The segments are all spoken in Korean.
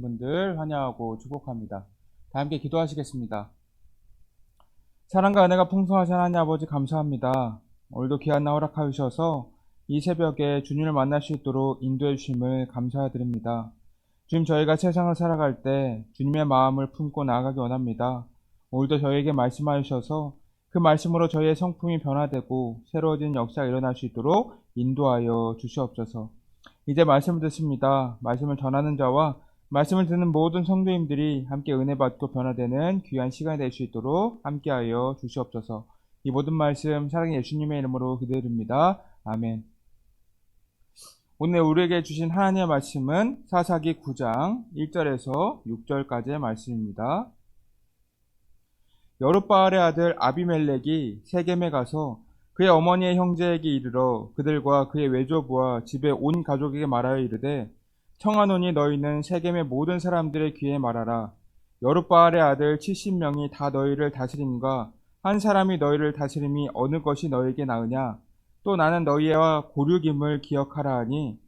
분들 환영하고 축복합니다. 다 함께 기도하시겠습니다. 사랑과 은혜가 풍성하신 하나님 아버지 감사합니다. 오늘도 귀한 날 허락하여 주셔서 이 새벽에 주님을 만날 수 있도록 인도해 주심을 감사드립니다. 주님, 저희가 세상을 살아갈 때 주님의 마음을 품고 나아가기 원합니다. 오늘도 저희에게 말씀하여 주셔서 그 말씀으로 저희의 성품이 변화되고 새로워진 역사가 일어날 수 있도록 인도하여 주시옵소서. 이제 말씀을 듣습니다. 말씀을 전하는 자와 말씀을 듣는 모든 성도님들이 함께 은혜 받고 변화되는 귀한 시간이 될 수 있도록 함께하여 주시옵소서. 이 모든 말씀 사랑의 예수님의 이름으로 기도드립니다. 아멘. 오늘 우리에게 주신 하나님의 말씀은 사사기 9장 1절에서 6절까지의 말씀입니다. 여룻바알의 아들 아비멜렉이 세겜에 가서 그의 어머니의 형제에게 이르러 그들과 그의 외조부와 집의 온 가족에게 말하여 이르되 청하노니 너희는 세겜의 모든 사람들의 귀에 말하라. 여룻바알의 아들 70명이 다 너희를 다스림과 한 사람이 너희를 다스림이 어느 것이 너희에게 나으냐. 또 나는 너희와 고륙임을 기억하라 하니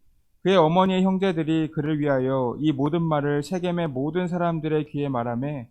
그의 어머니의 형제들이 그를 위하여 이 모든 말을 세겜의 모든 사람들의 귀에 말하매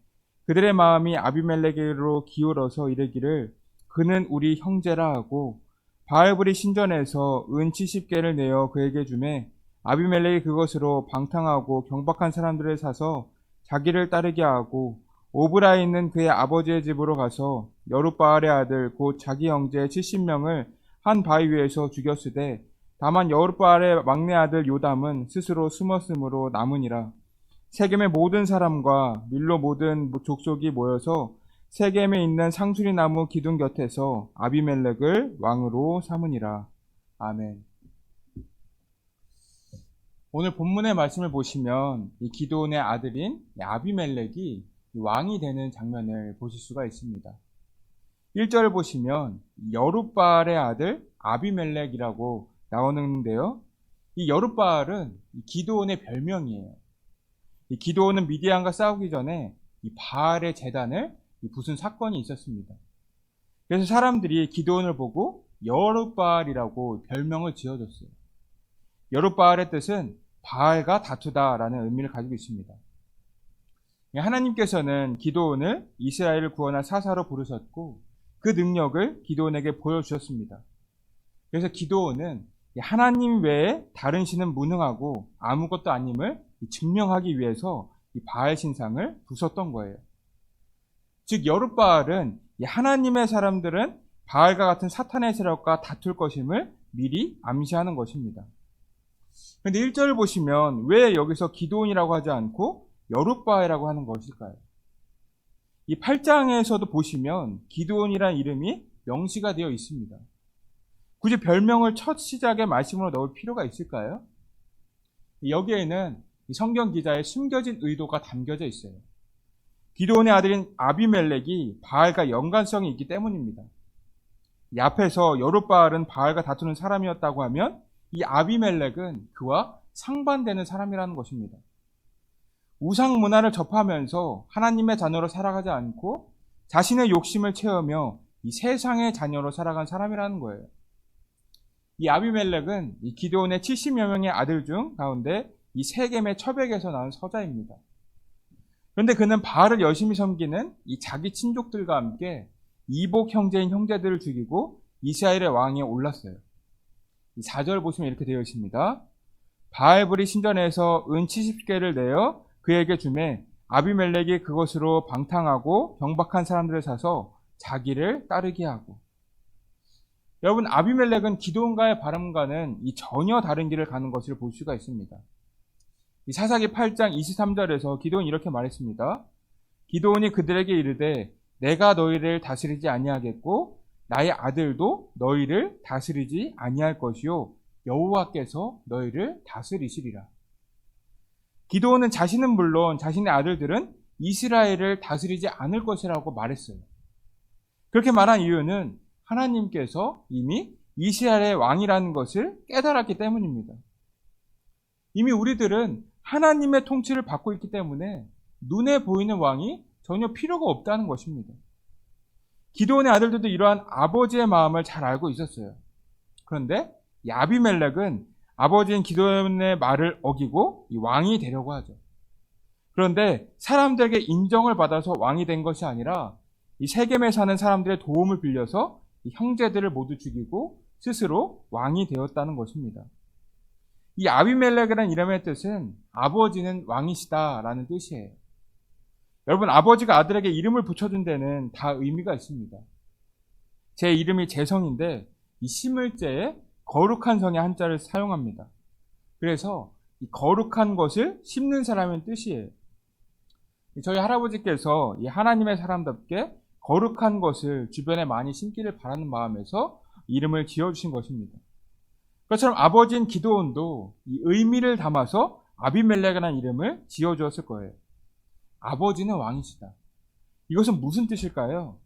그들의 마음이 아비멜렉에게로 기울어서 이르기를 그는 우리 형제라 하고 바알브리 신전에서 은 70개를 내어 그에게 주매 아비멜렉이 그것으로 방탕하고 경박한 사람들을 사서 자기를 따르게 하고 오브라에 있는 그의 아버지의 집으로 가서 여룻바알의 아들 곧 자기 형제 70명을 한 바위 위에서 죽였으되 다만 여룻바알의 막내 아들 요담은 스스로 숨었으므로 남으니라. 세겜의 모든 사람과 밀로 모든 족속이 모여서 세겜에 있는 상수리 나무 기둥 곁에서 아비멜렉을 왕으로 삼으니라. 아멘. 오늘 본문의 말씀을 보시면 이 기드온의 아들인 아비멜렉이 왕이 되는 장면을 보실 수가 있습니다. 1절을 보시면 여룻바알의 아들 아비멜렉이라고 나오는데요. 이 여룻바알은 기드온의 별명이에요. 이 기드온은 미디안과 싸우기 전에 이 바알의 제단을 부순 사건이 있었습니다. 그래서 사람들이 기드온을 보고 여룻바알이라고 별명을 지어줬어요. 여룻바알의 뜻은 바알과 다투다라는 의미를 가지고 있습니다. 하나님께서는 기드온을 이스라엘을 구원할 사사로 부르셨고 그 능력을 기드온에게 보여주셨습니다. 그래서 기드온은 하나님 외에 다른 신은 무능하고 아무것도 아님을 증명하기 위해서 이 바알 신상을 부쉈던 거예요. 즉 여룻바알은 하나님의 사람들은 바알과 같은 사탄의 세력과 다툴 것임을 미리 암시하는 것입니다. 그런데 1절을 보시면 왜 여기서 기드온이라고 하지 않고 여룻바알이라고 하는 것일까요? 이 8장에서도 보시면 기드온이라는 이름이 명시가 되어 있습니다. 굳이 별명을 첫 시작의 말씀으로 넣을 필요가 있을까요? 여기에는 성경 기자의 숨겨진 의도가 담겨져 있어요. 기드온의 아들인 아비멜렉이 바알과 연관성이 있기 때문입니다. 이 앞에서 여룻바알은 바알과 다투는 사람이었다고 하면 이 아비멜렉은 그와 상반되는 사람이라는 것입니다. 우상 문화를 접하면서 하나님의 자녀로 살아가지 않고 자신의 욕심을 채우며 이 세상의 자녀로 살아간 사람이라는 거예요. 이 아비멜렉은 이 기드온의 70여 명의 아들 중 가운데 이 세겜의 처백에서 나온 서자입니다. 그런데 그는 바알을 열심히 섬기는 이 자기 친족들과 함께 이복 형제인 형제들을 죽이고 이스라엘의 왕위에 올랐어요. 이 4절 보시면 이렇게 되어 있습니다. 바알브리 신전에서 은 70개를 내어 그에게 주매 아비멜렉이 그것으로 방탕하고 경박한 사람들을 사서 자기를 따르게 하고. 여러분, 아비멜렉은 기드온과의 바람과는 이 전혀 다른 길을 가는 것을 볼 수가 있습니다. 이 사사기 8장 23절에서 기드온이 이렇게 말했습니다. 기드온이 그들에게 이르되 내가 너희를 다스리지 아니하겠고 나의 아들도 너희를 다스리지 아니할 것이요 여호와께서 너희를 다스리시리라. 기드온은 자신은 물론 자신의 아들들은 이스라엘을 다스리지 않을 것이라고 말했어요. 그렇게 말한 이유는 하나님께서 이미 이스라엘의 왕이라는 것을 깨달았기 때문입니다. 이미 우리들은 하나님의 통치를 받고 있기 때문에 눈에 보이는 왕이 전혀 필요가 없다는 것입니다. 기드온의 아들들도 이러한 아버지의 마음을 잘 알고 있었어요. 그런데 이 아비멜렉은 아버지인 기드온의 말을 어기고 이 왕이 되려고 하죠. 그런데 사람들에게 인정을 받아서 왕이 된 것이 아니라 이 세겜에 사는 사람들의 도움을 빌려서 이 형제들을 모두 죽이고 스스로 왕이 되었다는 것입니다. 이 아비멜렉이라는 이름의 뜻은 아버지는 왕이시다라는 뜻이에요. 여러분, 아버지가 아들에게 이름을 붙여준 데는 다 의미가 있습니다. 제 이름이 재성인데 이 심을제에 거룩한 성의 한자를 사용합니다. 그래서 이 거룩한 것을 심는 사람의 뜻이에요. 저희 할아버지께서 이 하나님의 사람답게 거룩한 것을 주변에 많이 심기를 바라는 마음에서 이름을 지어주신 것입니다. 그것처럼 아버지인 기드온도 이 의미를 담아서 아비멜렉이라는 이름을 지어주었을 거예요. 아버지는 왕이시다. 이것은 무슨 뜻일까요?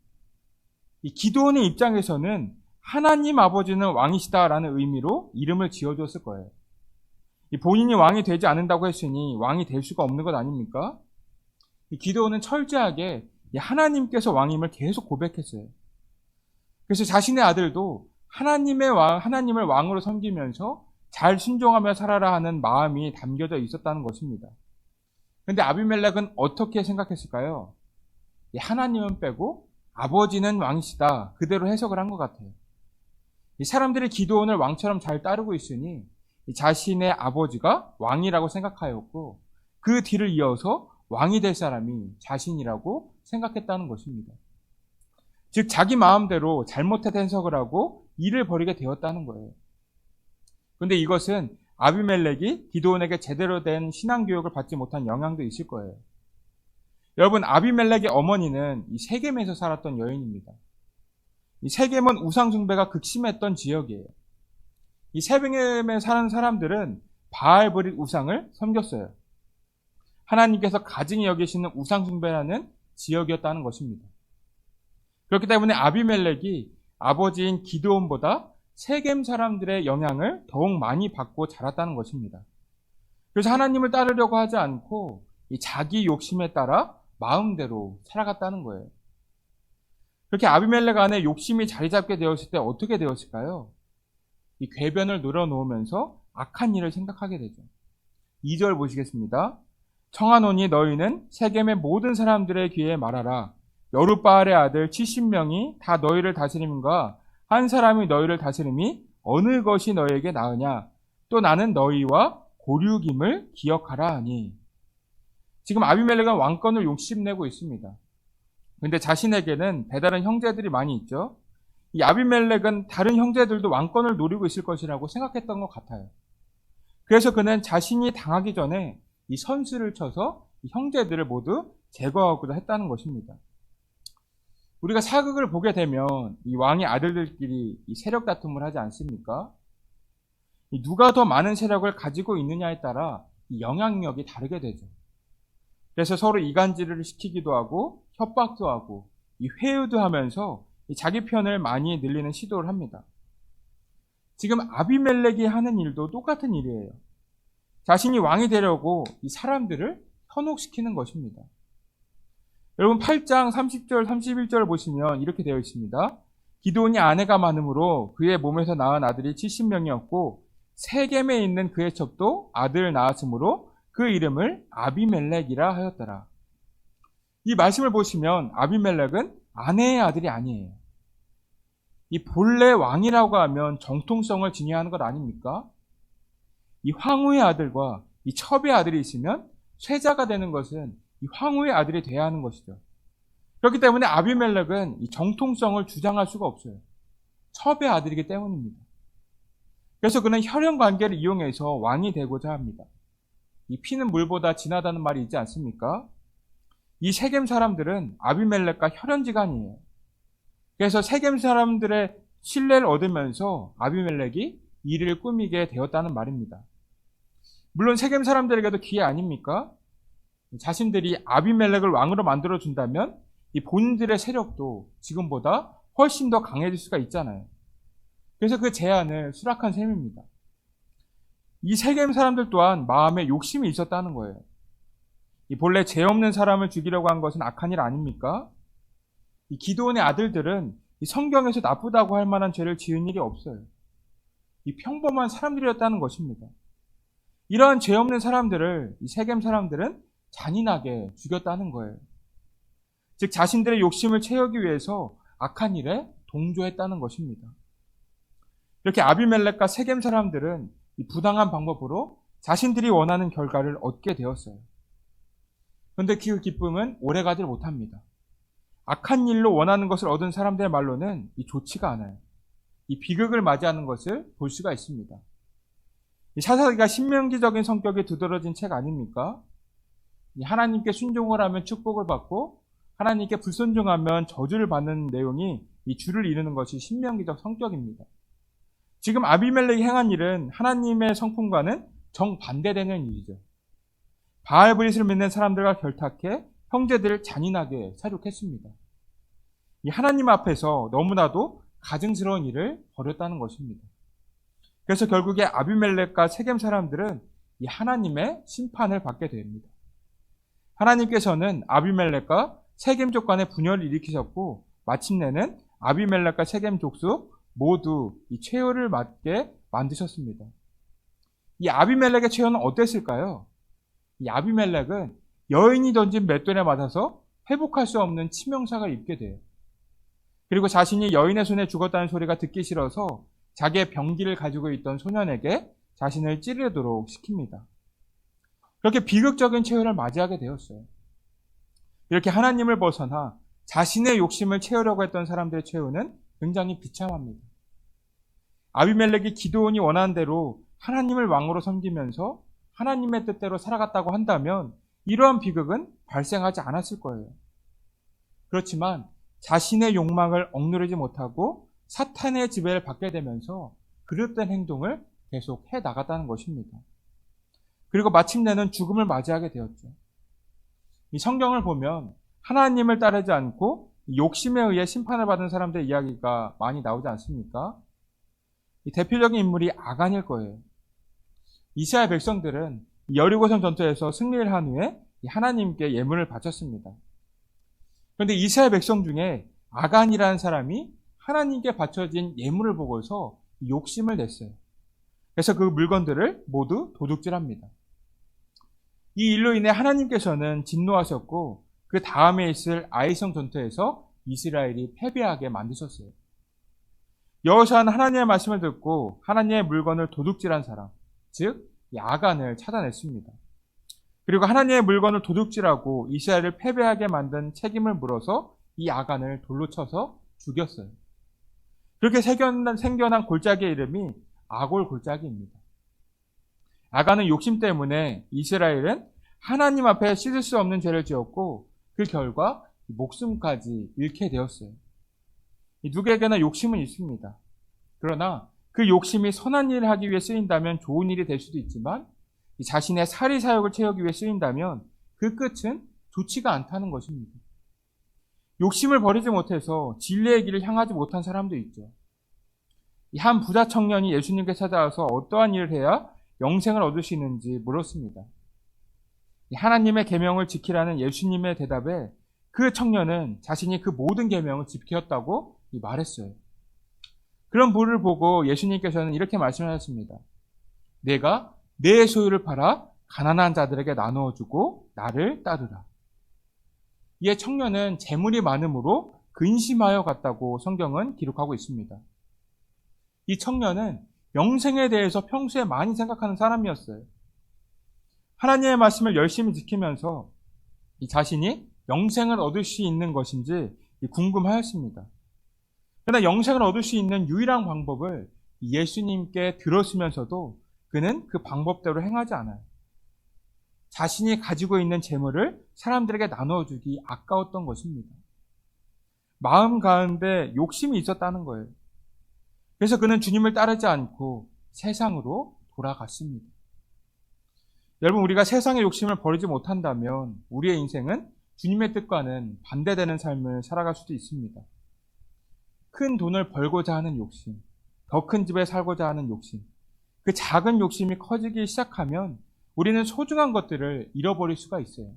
이 기드온의 입장에서는 하나님 아버지는 왕이시다라는 의미로 이름을 지어주었을 거예요. 이 본인이 왕이 되지 않는다고 했으니 왕이 될 수가 없는 것 아닙니까? 이 기드온은 철저하게 하나님께서 왕임을 계속 고백했어요. 그래서 자신의 아들도 하나님을 왕으로 섬기면서 잘 순종하며 살아라 하는 마음이 담겨져 있었다는 것입니다. 그런데 아비멜렉은 어떻게 생각했을까요? 하나님은 빼고 아버지는 왕이시다. 그대로 해석을 한 것 같아요. 이 사람들이 기드온을 왕처럼 잘 따르고 있으니 자신의 아버지가 왕이라고 생각하였고 그 뒤를 이어서 왕이 될 사람이 자신이라고 생각했다는 것입니다. 즉 자기 마음대로 잘못된 해석을 하고 일을 벌이게 되었다는 거예요. 그런데 이것은 아비멜렉이 기드온에게 제대로 된 신앙교육을 받지 못한 영향도 있을 거예요. 여러분, 아비멜렉의 어머니는 이 세겜에서 살았던 여인입니다. 이 세겜은 우상숭배가 극심했던 지역이에요. 이 세겜에 사는 사람들은 바알브릿 우상을 섬겼어요. 하나님께서 가증히 여기시는 우상숭배라는 지역이었다는 것입니다. 그렇기 때문에 아비멜렉이 아버지인 기드온보다 세겜 사람들의 영향을 더욱 많이 받고 자랐다는 것입니다. 그래서 하나님을 따르려고 하지 않고 이 자기 욕심에 따라 마음대로 살아갔다는 거예요. 그렇게 아비멜렉 안에 욕심이 자리 잡게 되었을 때 어떻게 되었을까요? 이 궤변을 늘어놓으면서 악한 일을 생각하게 되죠. 2절 보시겠습니다. 청하노니 너희는 세겜의 모든 사람들의 귀에 말하라. 여룻바알의 아들 70명이 다 너희를 다스림과 한 사람이 너희를 다스림이 어느 것이 너희에게 나으냐? 또 나는 너희와 고륙임을 기억하라 하니. 지금 아비멜렉은 왕권을 욕심내고 있습니다. 그런데 자신에게는 배다른 형제들이 많이 있죠. 이 아비멜렉은 다른 형제들도 왕권을 노리고 있을 것이라고 생각했던 것 같아요. 그래서 그는 자신이 당하기 전에 이 선수를 쳐서 이 형제들을 모두 제거하고자 했다는 것입니다. 우리가 사극을 보게 되면 이 왕의 아들들끼리 이 세력 다툼을 하지 않습니까? 누가 더 많은 세력을 가지고 있느냐에 따라 이 영향력이 다르게 되죠. 그래서 서로 이간질을 시키기도 하고 협박도 하고 이 회유도 하면서 이 자기 편을 많이 늘리는 시도를 합니다. 지금 아비멜렉이 하는 일도 똑같은 일이에요. 자신이 왕이 되려고 이 사람들을 현혹시키는 것입니다. 여러분 8장 30절 31절 보시면 이렇게 되어 있습니다. 기드온이 아내가 많으므로 그의 몸에서 낳은 아들이 70명이었고 세겜에 있는 그의 첩도 아들을 낳았으므로 그 이름을 아비멜렉이라 하였더라. 이 말씀을 보시면 아비멜렉은 아내의 아들이 아니에요. 이 본래 왕이라고 하면 정통성을 지녀하는 것 아닙니까? 이 황후의 아들과 이 첩의 아들이 있으면 쇠자가 되는 것은 이 황후의 아들이 돼야 하는 것이죠. 그렇기 때문에 아비멜렉은 이 정통성을 주장할 수가 없어요. 첩의 아들이기 때문입니다. 그래서 그는 혈연 관계를 이용해서 왕이 되고자 합니다. 이 피는 물보다 진하다는 말이 있지 않습니까? 이 세겜 사람들은 아비멜렉과 혈연지간이에요. 그래서 세겜 사람들의 신뢰를 얻으면서 아비멜렉이 일을 꾸미게 되었다는 말입니다. 물론 세겜 사람들에게도 기회 아닙니까? 자신들이 아비멜렉을 왕으로 만들어준다면 이 본인들의 세력도 지금보다 훨씬 더 강해질 수가 있잖아요. 그래서 그 제안을 수락한 셈입니다. 이 세겜 사람들 또한 마음에 욕심이 있었다는 거예요. 이 본래 죄 없는 사람을 죽이려고 한 것은 악한 일 아닙니까? 이 기드온의 아들들은 이 성경에서 나쁘다고 할 만한 죄를 지은 일이 없어요. 이 평범한 사람들이었다는 것입니다. 이러한 죄 없는 사람들을 이 세겜 사람들은 잔인하게 죽였다는 거예요. 즉 자신들의 욕심을 채우기 위해서 악한 일에 동조했다는 것입니다. 이렇게 아비멜렉과 세겜 사람들은 이 부당한 방법으로 자신들이 원하는 결과를 얻게 되었어요. 그런데 그 기쁨은 오래가지 못합니다. 악한 일로 원하는 것을 얻은 사람들의 말로는 좋지가 않아요. 이 비극을 맞이하는 것을 볼 수가 있습니다. 이 사사기가 신명기적인 성격이 두드러진 책 아닙니까? 하나님께 순종을 하면 축복을 받고 하나님께 불순종하면 저주를 받는 내용이 이 줄을 이루는 것이 신명기적 성격입니다. 지금 아비멜렉이 행한 일은 하나님의 성품과는 정반대되는 일이죠. 바알브릿을 믿는 사람들과 결탁해 형제들을 잔인하게 사륙했습니다. 이 하나님 앞에서 너무나도 가증스러운 일을 벌였다는 것입니다. 그래서 결국에 아비멜렉과 세겜 사람들은 이 하나님의 심판을 받게 됩니다. 하나님께서는 아비멜렉과 세겜족 간의 분열을 일으키셨고 마침내는 아비멜렉과 세겜 족속 모두 이 최후를 맞게 만드셨습니다. 이 아비멜렉의 최후는 어땠을까요? 이 아비멜렉은 여인이 던진 맷돌에 맞아서 회복할 수 없는 치명상을 입게 돼요. 그리고 자신이 여인의 손에 죽었다는 소리가 듣기 싫어서 자기의 병기를 가지고 있던 소년에게 자신을 찌르도록 시킵니다. 그렇게 비극적인 최후를 맞이하게 되었어요. 이렇게 하나님을 벗어나 자신의 욕심을 채우려고 했던 사람들의 최후는 굉장히 비참합니다. 아비멜렉이 기드온이 원하는 대로 하나님을 왕으로 섬기면서 하나님의 뜻대로 살아갔다고 한다면 이러한 비극은 발생하지 않았을 거예요. 그렇지만 자신의 욕망을 억누르지 못하고 사탄의 지배를 받게 되면서 그릇된 행동을 계속 해 나갔다는 것입니다. 그리고 마침내는 죽음을 맞이하게 되었죠. 이 성경을 보면 하나님을 따르지 않고 욕심에 의해 심판을 받은 사람들의 이야기가 많이 나오지 않습니까? 이 대표적인 인물이 아간일 거예요. 이스라엘 백성들은 여리고성 전투에서 승리를 한 후에 하나님께 예물을 바쳤습니다. 그런데 이스라엘 백성 중에 아간이라는 사람이 하나님께 바쳐진 예물을 보고서 욕심을 냈어요. 그래서 그 물건들을 모두 도둑질합니다. 이 일로 인해 하나님께서는 진노하셨고 그 다음에 있을 아이성 전투에서 이스라엘이 패배하게 만드셨어요. 여호수아는 하나님의 말씀을 듣고 하나님의 물건을 도둑질한 사람, 즉 아간을 찾아냈습니다. 그리고 하나님의 물건을 도둑질하고 이스라엘을 패배하게 만든 책임을 물어서 이 아간을 돌로 쳐서 죽였어요. 그렇게 생겨난 골짜기의 이름이 아골 골짜기입니다. 아간은 욕심 때문에 이스라엘은 하나님 앞에 씻을 수 없는 죄를 지었고 그 결과 목숨까지 잃게 되었어요. 누구에게나 욕심은 있습니다. 그러나 그 욕심이 선한 일을 하기 위해 쓰인다면 좋은 일이 될 수도 있지만 자신의 사리 사욕을 채우기 위해 쓰인다면 그 끝은 좋지가 않다는 것입니다. 욕심을 버리지 못해서 진리의 길을 향하지 못한 사람도 있죠. 한 부자 청년이 예수님께 찾아와서 어떠한 일을 해야 영생을 얻을 수 있는지 물었습니다. 하나님의 계명을 지키라는 예수님의 대답에 그 청년은 자신이 그 모든 계명을 지켰다고 말했어요. 그런 분을 보고 예수님께서는 이렇게 말씀하셨습니다. 내가 내 소유를 팔아 가난한 자들에게 나누어주고 나를 따르라. 이에 청년은 재물이 많음으로 근심하여 갔다고 성경은 기록하고 있습니다. 이 청년은 영생에 대해서 평소에 많이 생각하는 사람이었어요. 하나님의 말씀을 열심히 지키면서 이 자신이 영생을 얻을 수 있는 것인지 궁금하였습니다. 그러나 영생을 얻을 수 있는 유일한 방법을 예수님께 들었으면서도 그는 그 방법대로 행하지 않아요. 자신이 가지고 있는 재물을 사람들에게 나눠주기 아까웠던 것입니다. 마음 가운데 욕심이 있었다는 거예요. 그래서 그는 주님을 따르지 않고 세상으로 돌아갔습니다. 여러분, 우리가 세상의 욕심을 버리지 못한다면 우리의 인생은 주님의 뜻과는 반대되는 삶을 살아갈 수도 있습니다. 큰 돈을 벌고자 하는 욕심, 더 큰 집에 살고자 하는 욕심, 그 작은 욕심이 커지기 시작하면 우리는 소중한 것들을 잃어버릴 수가 있어요.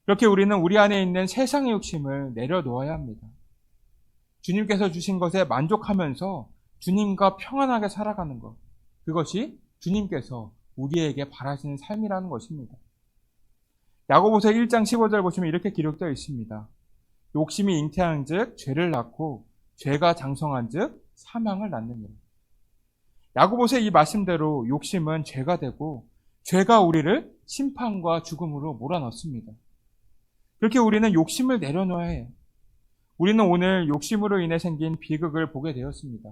그렇게 우리는 우리 안에 있는 세상의 욕심을 내려놓아야 합니다. 주님께서 주신 것에 만족하면서 주님과 평안하게 살아가는 것, 그것이 주님께서 우리에게 바라시는 삶이라는 것입니다. 야고보서 1장 15절 보시면 이렇게 기록되어 있습니다. 욕심이 잉태한 즉 죄를 낳고 죄가 장성한 즉 사망을 낳느니라. 야고보서의 이 말씀대로 욕심은 죄가 되고 죄가 우리를 심판과 죽음으로 몰아넣습니다. 그렇게 우리는 욕심을 내려놓아야 해요. 우리는 오늘 욕심으로 인해 생긴 비극을 보게 되었습니다.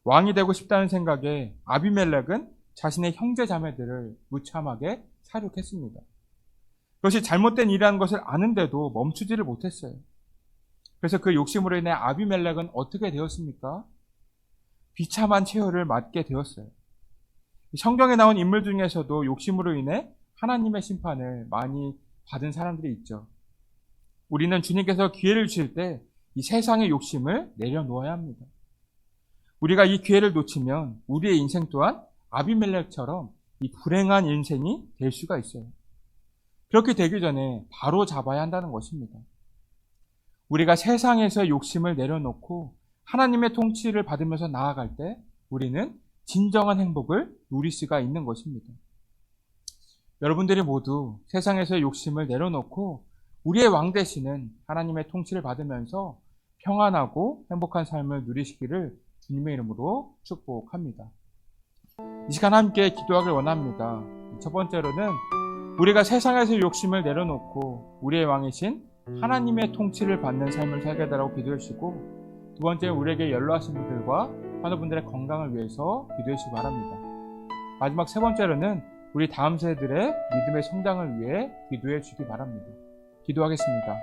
왕이 되고 싶다는 생각에 아비멜렉은 자신의 형제 자매들을 무참하게 살육했습니다. 그것이 잘못된 일이라는 것을 아는데도 멈추지를 못했어요. 그래서 그 욕심으로 인해 아비멜렉은 어떻게 되었습니까? 비참한 체hor을 맞게 되었어요. 성경에 나온 인물 중에서도 욕심으로 인해 하나님의 심판을 많이 받은 사람들이 있죠. 우리는 주님께서 기회를 주실 때 이 세상의 욕심을 내려놓아야 합니다. 우리가 이 기회를 놓치면 우리의 인생 또한 아비멜렉처럼 이 불행한 인생이 될 수가 있어요. 그렇게 되기 전에 바로 잡아야 한다는 것입니다. 우리가 세상에서 욕심을 내려놓고 하나님의 통치를 받으면서 나아갈 때 우리는 진정한 행복을 누릴 수가 있는 것입니다. 여러분들이 모두 세상에서 욕심을 내려놓고 우리의 왕 되시는 하나님의 통치를 받으면서 평안하고 행복한 삶을 누리시기를 주님의 이름으로 축복합니다. 이 시간 함께 기도하길 원합니다. 첫 번째로는 우리가 세상에서 욕심을 내려놓고 우리의 왕이신 하나님의 통치를 받는 삶을 살게 달라고 기도해 주시고, 두 번째 우리에게 연로하신 분들과 환우분들의 건강을 위해서 기도해 주시기 바랍니다. 마지막 세 번째로는 우리 다음 세대들의 믿음의 성장을 위해 기도해 주시기 바랍니다. 기도하겠습니다.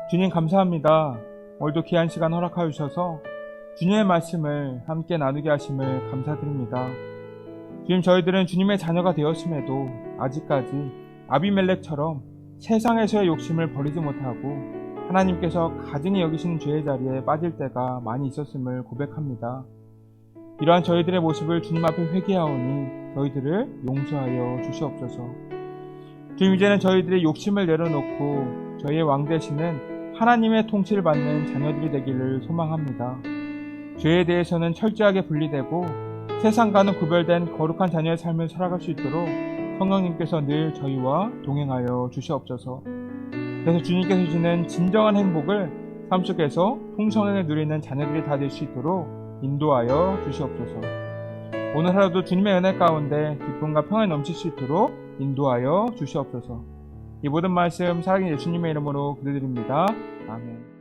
주님 감사합니다. 오늘도 귀한 시간 허락하여 주셔서 주님의 말씀을 함께 나누게 하심을 감사드립니다. 주님, 저희들은 주님의 자녀가 되었음에도 아직까지 아비멜렉처럼 세상에서의 욕심을 버리지 못하고 하나님께서 가증히 여기시는 죄의 자리에 빠질 때가 많이 있었음을 고백합니다. 이러한 저희들의 모습을 주님 앞에 회개하오니 저희들을 용서하여 주시옵소서. 주님, 이제는 저희들의 욕심을 내려놓고 저희의 왕 되시는 하나님의 통치를 받는 자녀들이 되기를 소망합니다. 죄에 대해서는 철저하게 분리되고 세상과는 구별된 거룩한 자녀의 삶을 살아갈 수 있도록 성령님께서 늘 저희와 동행하여 주시옵소서. 그래서 주님께서 주시는 진정한 행복을 삶 속에서 풍성하게 누리는 자녀들이 다 될 수 있도록 인도하여 주시옵소서. 오늘 하루도 주님의 은혜 가운데 기쁨과 평안이 넘칠 수 있도록 인도하여 주시옵소서. 이 모든 말씀 살아계신 예수님의 이름으로 기도드립니다. 아멘.